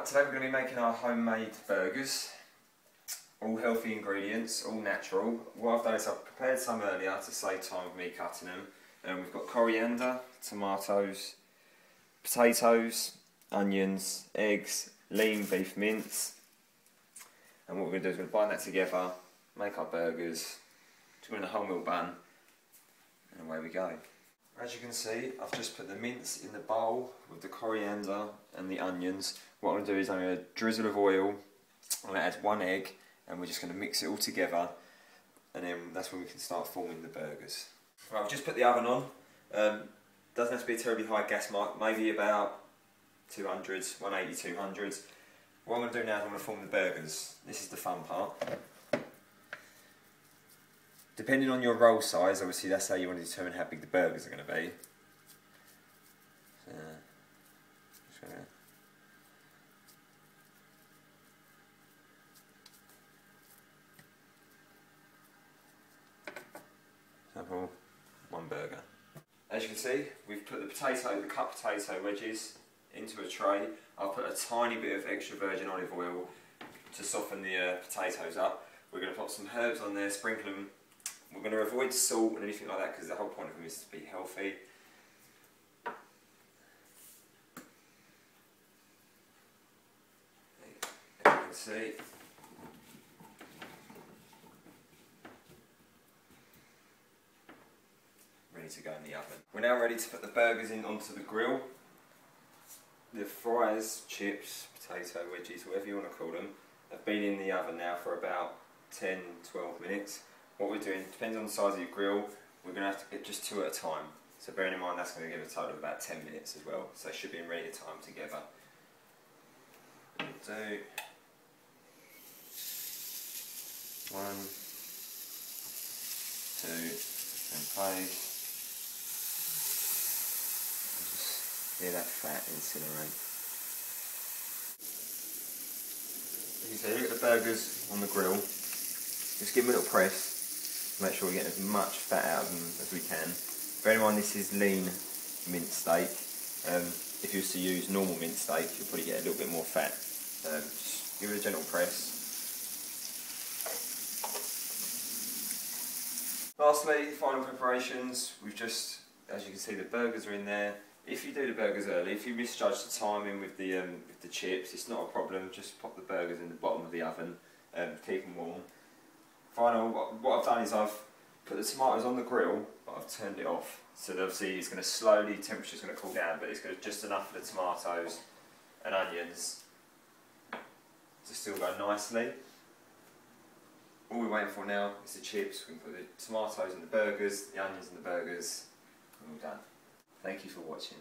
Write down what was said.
Right, today we're going to be making our homemade burgers. All healthy ingredients, all natural. What I've done is I've prepared some earlier to save time with me cutting them. We've got coriander, tomatoes, potatoes, onions, eggs, lean beef mince. And what we're going to do is we're going to bind that together, make our burgers, do it in a wholemeal bun, and away we go. As you can see, I've just put the mince in the bowl with the coriander and the onions. What I'm going to do is I'm going to drizzle of oil, I'm going to add 1 egg, and we're just going to mix it all together, and then that's when we can start forming the burgers. Right, I've just put the oven on. Doesn't have to be a terribly high gas mark, maybe about 200s, 180, 200s. What I'm going to do now is I'm going to form the burgers. This is the fun part. Depending on your roll size, obviously that's how you want to determine how big the burgers are going to be. So, just going to sample 1 burger. As you can see, we've put the cut potato wedges into a tray. I've put a tiny bit of extra virgin olive oil to soften the potatoes up. We're going to put some herbs on there, sprinkle them. We're going to avoid salt and anything like that because the whole point of them is to be healthy. As you can see, ready to go in the oven. We're now ready to put the burgers in onto the grill. The fries, chips, potato wedges, whatever you want to call them, have been in the oven now for about 10-12 minutes. What we're doing, depends on the size of your grill, we're going to have to get just 2 at a time. So bearing in mind that's going to give a total of about 10 minutes as well. So it should be in ready time together. We'll do 1, 2, and place. And just hear that fat incinerate. As you see, look at the burgers on the grill. Just give them a little press. Make sure we get as much fat out of them as we can. Bear in mind this is lean minced steak. If you was to use normal minced steak, you'll probably get a little bit more fat. Just give it a gentle press. Lastly, final preparations. We've just, as you can see, the burgers are in there. If you do the burgers early, if you misjudge the timing with the chips, it's not a problem. Just pop the burgers in the bottom of the oven, keep them warm. Final, what I've done is I've put the tomatoes on the grill, but I've turned it off. So obviously it's going to slowly, temperature's going to cool down, but it's going to just enough for the tomatoes and onions to still go nicely. All we're waiting for now is the chips. We can put the tomatoes in the burgers, the onions in the burgers, and we're done. Thank you for watching.